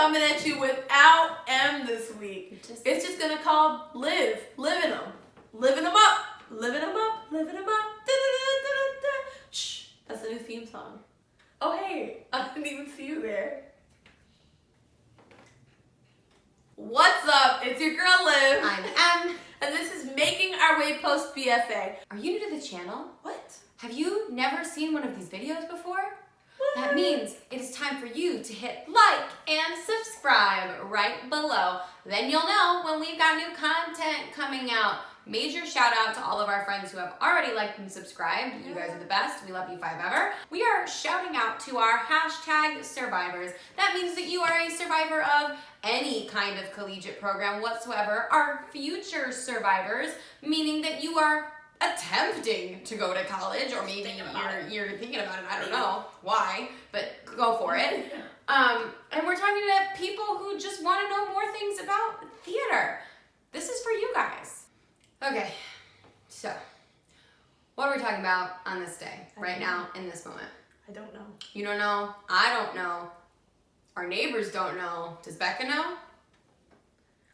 coming at you without M this week. It's just gonna call Live. Living them. Living them up. Living them up. Living them up. Da-da-da-da-da-da. Shh. That's a new theme song. Oh, hey. I didn't even see you there. What's up? It's your girl Liv. I'm M. And this is Making Our Way Post B.F.A. Are you new to the channel? What? Have you never seen one of these videos before? What? That means it is time for you to hit like and subscribe right below. Then you'll know when we've got new content coming out. Major shout out to all of our friends who have already liked and subscribed. You guys are the best. We love you 5 ever. We are shouting out to our hashtag survivors. That means that you are a survivor of any kind of collegiate program whatsoever. Our future survivors, meaning that you are attempting to go to college, or maybe you're thinking about it. I don't know why, but go for it. And we're talking to people who just want to know more things about theater. This is for you guys. Okay, so what are we talking about on this day, right now, in this moment? I don't know. You don't know. I don't know. Our neighbors don't know. Does Becca know?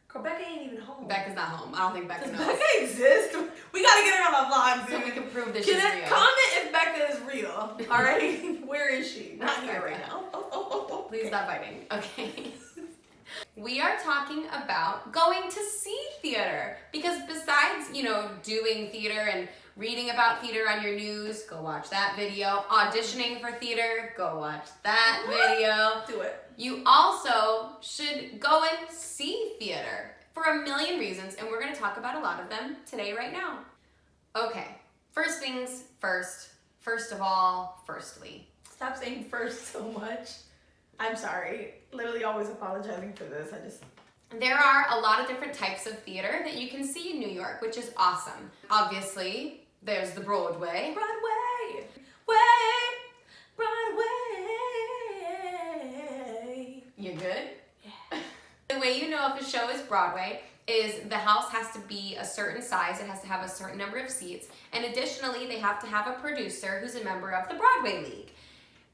Girl, Becca ain't even home. Becca's not home. I don't think Becca Does knows. Becca exist? We gotta get her on the vlog, dude. So we can prove that she's Can real. comment if Becca is real, alright? Where is she? Not here right now. Oh. Please stop fighting. Okay. We are talking about going to see theater, because besides, doing theater and reading about theater on your news, go watch that video. Auditioning for theater, go watch that video. Do it. You also should go and see theater for a million reasons, and we're going to talk about a lot of them today right now. Okay, first things first. First of all, firstly. Stop saying first so much. I'm sorry. Literally always apologizing for this. There are a lot of different types of theater that you can see in New York, which is awesome. Obviously, there's the Broadway. Broadway! Broadway! You good? Yeah. The way you know if a show is Broadway is the house has to be a certain size, it has to have a certain number of seats, and additionally, they have to have a producer who's a member of the Broadway League.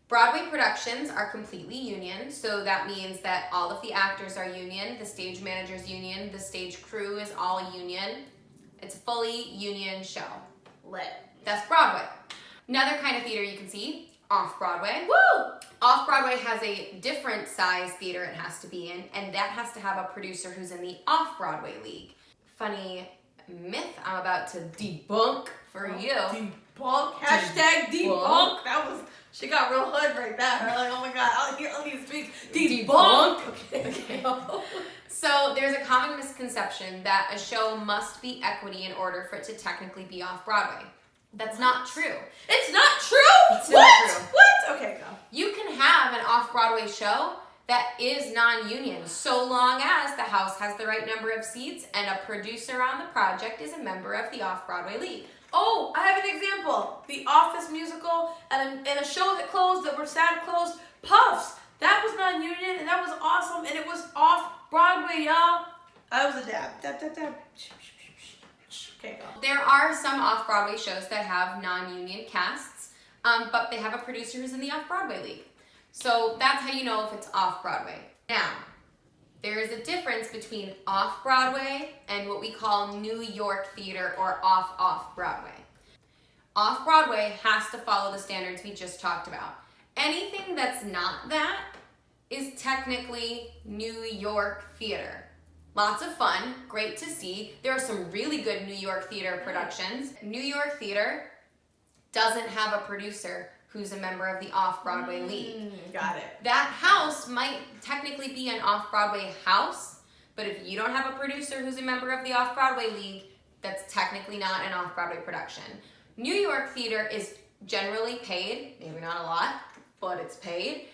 Broadway productions are completely union, so that means that all of the actors are union, the stage manager's union, the stage crew is all union. It's a fully union show. Lit. That's Broadway. Another kind of theater you can see, off-Broadway. Woo! Off-Broadway has a different size theater it has to be in, and that has to have a producer who's in the off-Broadway league. Funny myth I'm about to debunk for you. Debunk. Hashtag debunk. She got real hood right there. Like, oh my God, I'll need to speak. Debunk. Okay. So there's a common misconception that a show must be equity in order for it to technically be off-Broadway. That's not true. It's not true? It's not true. What? Okay, go. You can have an off-Broadway show that is non-union, so long as the house has the right number of seats and a producer on the project is a member of the off-Broadway league. Oh, I have an example. The Office musical and a show that closed, that were sad closed, Puffs. That was non-union and that was awesome, and it was off-Broadway, y'all. That was a dab. Dab. Okay, go. There are some off-Broadway shows that have non-union casts, but they have a producer who's in the off-Broadway league. So that's how you know if it's off-Broadway. Now, there is a difference between off-Broadway and what we call New York theater or off-Broadway. Off-Broadway has to follow the standards we just talked about. Anything that's not that is technically New York theater. Lots of fun, great to see. There are some really good New York theater productions. New York theater doesn't have a producer who's a member of the off-Broadway league. Got it. That house might technically be an off-Broadway house, but if you don't have a producer who's a member of the off-Broadway league, that's technically not an off-Broadway production. New York theater is generally paid, maybe not a lot, but it's paid.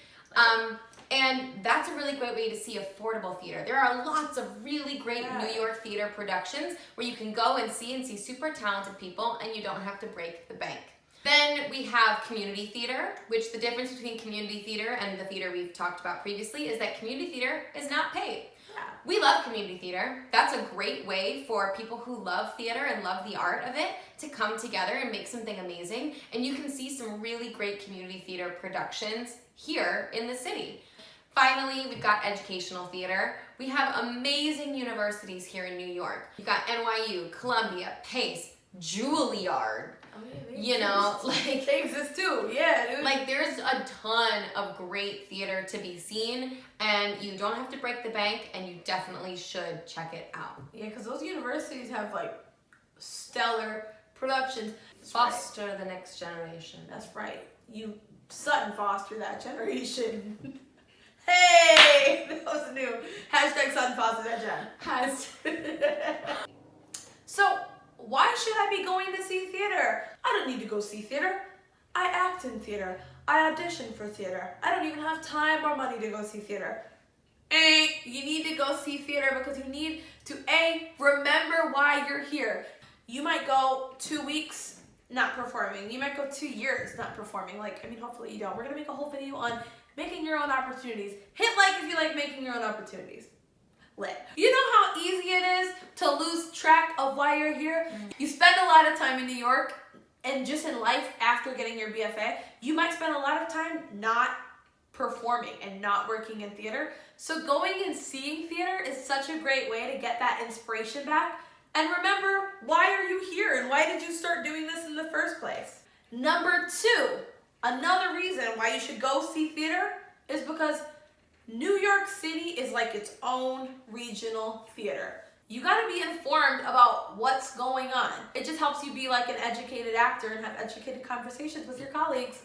And that's a really great way to see affordable theater. There are lots of really great New York theater productions where you can go and see super talented people and you don't have to break the bank. Then we have community theater, which the difference between community theater and the theater we've talked about previously is that community theater is not paid. Yeah. We love community theater. That's a great way for people who love theater and love the art of it to come together and make something amazing. And you can see some really great community theater productions here in the city. Finally, we've got educational theater. We have amazing universities here in New York. We've got NYU, Columbia, Pace, Juilliard. You know, like they exist too. Yeah, dude. Like there's a ton of great theater to be seen, and you don't have to break the bank, and you definitely should check it out. Yeah, because those universities have like stellar productions. Foster the next generation. That's right. You Sutton foster that generation. Hey, that was new. Hashtag Sutton foster that gen. So, why should I be going to see theater? I don't need to go see theater. I act in theater. I audition for theater. I don't even have time or money to go see theater. You need to go see theater because you need to remember why you're here. You might go 2 weeks not performing. You might go 2 years not performing. Hopefully you don't. We're gonna make a whole video on making your own opportunities. Hit like if you like making your own opportunities. Lit. You know how easy it is to lose track of why you're here? You spend a lot of time in New York and just in life after getting your B.F.A. You might spend a lot of time not performing and not working in theater. So going and seeing theater is such a great way to get that inspiration back and remember, why are you here and why did you start doing this in the first place? Number 2, another reason why you should go see theater is because New York City is like its own regional theater. You gotta be informed about what's going on. It just helps you be like an educated actor and have educated conversations with your colleagues.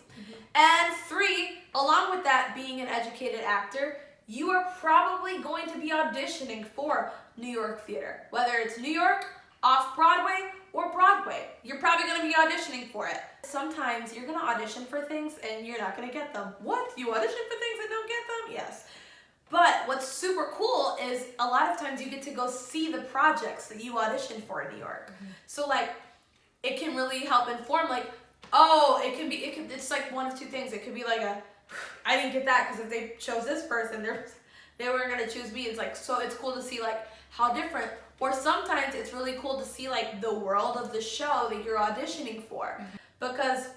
And 3, along with that being an educated actor, you are probably going to be auditioning for New York theater. Whether it's New York, off-Broadway, or Broadway. You're probably gonna be auditioning for it. Sometimes you're gonna audition for things and you're not gonna get them. What? You audition for things and don't get them? Yes. But what's super cool is a lot of times you get to go see the projects that you auditioned for in New York. So like, it can really help inform it's like one of 2 things. It could be like I didn't get that because if they chose this person, they weren't gonna choose me. It's like, so it's cool to see like how different, or sometimes it's really cool to see like the world of the show that you're auditioning for. Because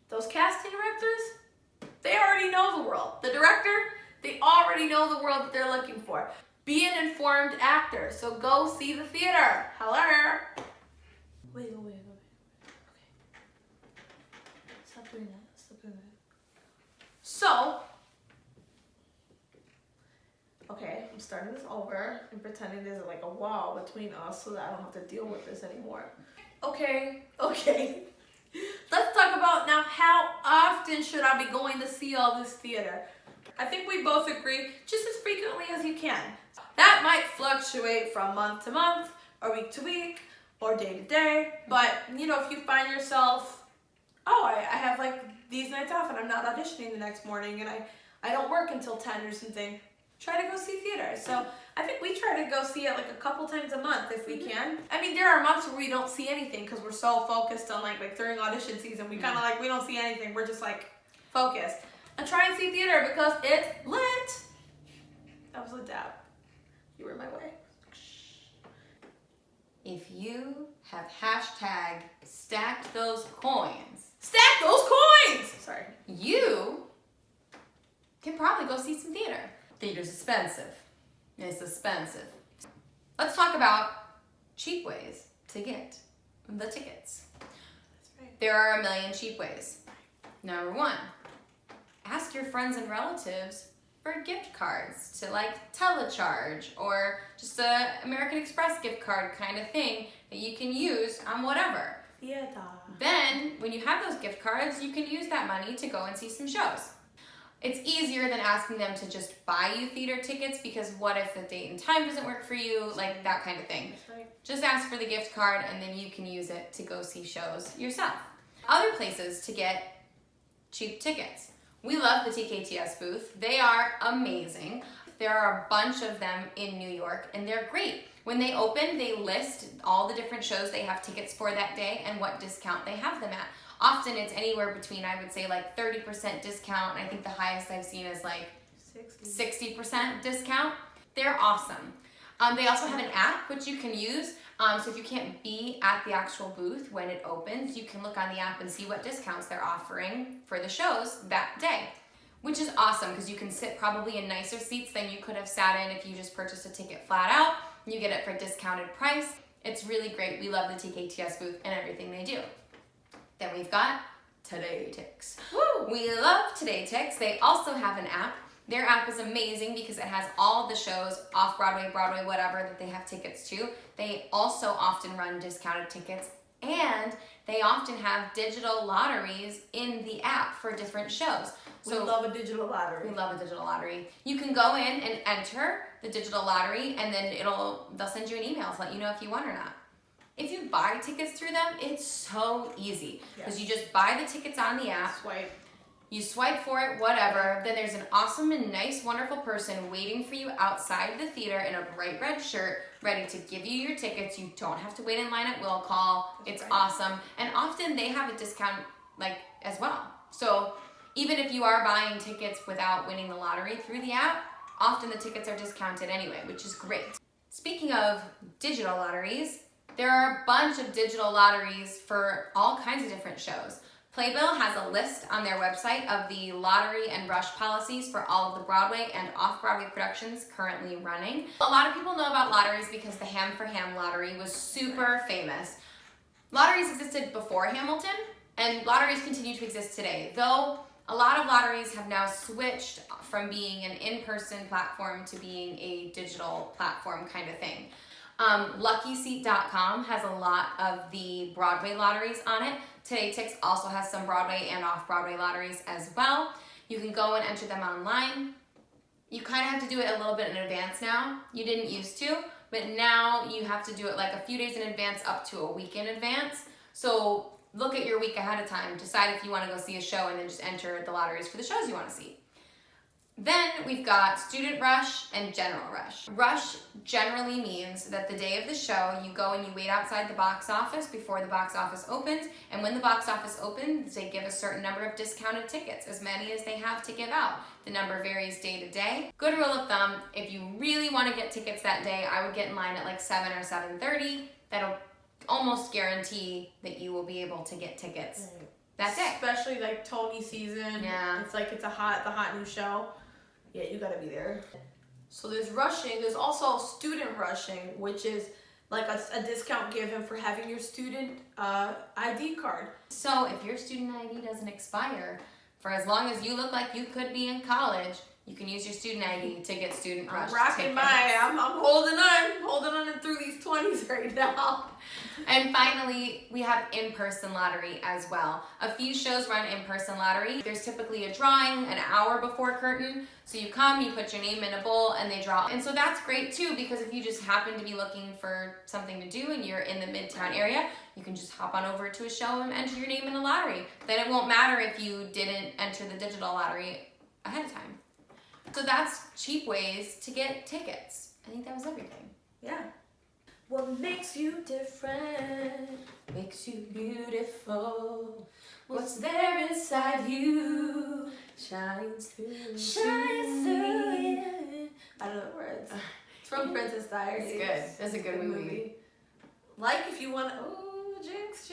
those casting directors, they already know the world. The director, they already know the world that they're looking for. Be an informed actor, so go see the theater. Hello. Wait. Okay. Stop doing that. So, okay, I'm starting this over and pretending there's like a wall between us so that I don't have to deal with this anymore. Okay. Let's talk about now, how often should I be going to see all this theater? I think we both agree, just as frequently as you can. That might fluctuate from month to month, or week to week, or day to day, but if you find yourself, I have like these nights off and I'm not auditioning the next morning and I don't work until 10 or something, try to go see theater. So I think we try to go see it like a couple times a month if we can. I mean, there are months where we don't see anything because we're so focused on like during audition season, we kind of like, we don't see anything. We're just like focused. And try and see theater because it's lit. That was a dab. You were in my way. If you have hashtag stacked those coins. Stack those coins! Sorry. You can probably go see some theater. Theater's expensive. It's expensive. Let's talk about cheap ways to get the tickets. That's right. There are a million cheap ways. Number 1, ask your friends and relatives for gift cards to like telecharge or just a American Express gift card kind of thing that you can use on whatever. Theater. Then, when you have those gift cards, you can use that money to go and see some shows. It's easier than asking them to just buy you theater tickets because what if the date and time doesn't work for you, like that kind of thing. That's right. Just ask for the gift card and then you can use it to go see shows yourself. Other places to get cheap tickets. We love the TKTS booth. They are amazing. There are a bunch of them in New York and they're great. When they open, they list all the different shows they have tickets for that day and what discount they have them at. Often it's anywhere between, I would say, like 30% discount. I think the highest I've seen is like 60% discount. They're awesome. They also have an app which you can use. So if you can't be at the actual booth when it opens, you can look on the app and see what discounts they're offering for the shows that day. which is awesome because you can sit probably in nicer seats than you could have sat in if you just purchased a ticket flat out. You get it for a discounted price. It's really great. We love the TKTS booth and everything they do. Then we've got Today Tix. Woo! We love Today Tix. They also have an app. Their app is amazing because it has all the shows, off-Broadway, Broadway, whatever, that they have tickets to. They also often run discounted tickets, and they often have digital lotteries in the app for different shows. So we love a digital lottery. We love a digital lottery. You can go in and enter the digital lottery, and then they'll send you an email to let you know if you won or not. If you buy tickets through them, it's so easy because you just buy the tickets on the app. You swipe for it, whatever. Then there's an awesome and nice, wonderful person waiting for you outside the theater in a bright red shirt, ready to give you your tickets. You don't have to wait in line at will call. It's awesome. And often they have a discount as well. So even if you are buying tickets without winning the lottery through the app, often the tickets are discounted anyway, which is great. Speaking of digital lotteries, there are a bunch of digital lotteries for all kinds of different shows. Playbill has a list on their website of the lottery and rush policies for all of the Broadway and off-Broadway productions currently running. A lot of people know about lotteries because the Ham for Ham lottery was super famous. Lotteries existed before Hamilton, and lotteries continue to exist today, though a lot of lotteries have now switched from being an in-person platform to being a digital platform kind of thing. LuckySeat.com has a lot of the Broadway lotteries on it. Today Tix also has some Broadway and off-Broadway lotteries as well. You can go and enter them online. You kind of have to do it a little bit in advance now. You didn't used to, but now you have to do it like a few days in advance up to a week in advance. So look at your week ahead of time. Decide if you want to go see a show and then just enter the lotteries for the shows you want to see. Then we've got Student Rush and General Rush. Rush generally means that the day of the show, you go and you wait outside the box office before the box office opens, and when the box office opens, they give a certain number of discounted tickets, as many as they have to give out. The number varies day to day. Good rule of thumb, if you really want to get tickets that day, I would get in line at like 7 or 7:30. That'll almost guarantee that you will be able to get tickets that day. Especially like Tony season. Yeah. It's like the hot new show. Yeah, you gotta be there. So there's rushing. There's also student rushing, which is like a discount given for having your student ID card. So if your student ID doesn't expire, for as long as you look like you could be in college, you can use your student ID to get student rush tickets. I'm holding on through these 20s right now. And finally, we have in-person lottery as well. A few shows run in-person lottery. There's typically a drawing an hour before curtain. So you come, you put your name in a bowl, and they draw. And so that's great too, because if you just happen to be looking for something to do and you're in the Midtown area, you can just hop on over to a show and enter your name in the lottery. Then it won't matter if you didn't enter the digital lottery ahead of time. So that's cheap ways to get tickets. I think that was everything. Yeah. What makes you different makes you beautiful. What's there inside you shines through you. I don't know the words. It's from Princess Diaries. It's good. That's a good movie. Like if you want jinx.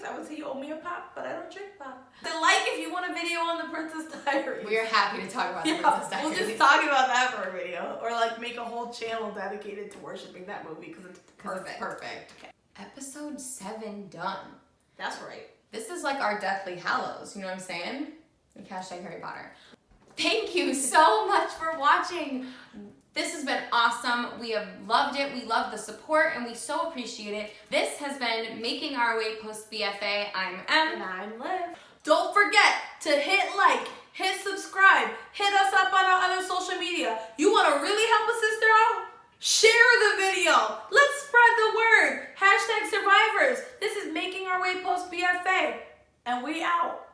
I would say you owe me a pop, but I don't drink pop. Then like if you want a video on the Princess Diaries. We're happy to talk about the Princess Diaries. We'll just talk about that for a video. Or like make a whole channel dedicated to worshiping that movie because it's perfect. Okay. Episode 7 done. That's right. This is like our Deathly Hallows, you know what I'm saying? Like #Harry Potter. Thank you so much for watching. This has been awesome. We have loved it. We love the support and we so appreciate it. This has been Making Our Way Post B.F.A. I'm Em. And I'm Liv. Don't forget to hit like, hit subscribe, hit us up on our other social media. You want to really help a sister out? Share the video. Let's spread the word. #survivors. This is Making Our Way Post B.F.A. And we out.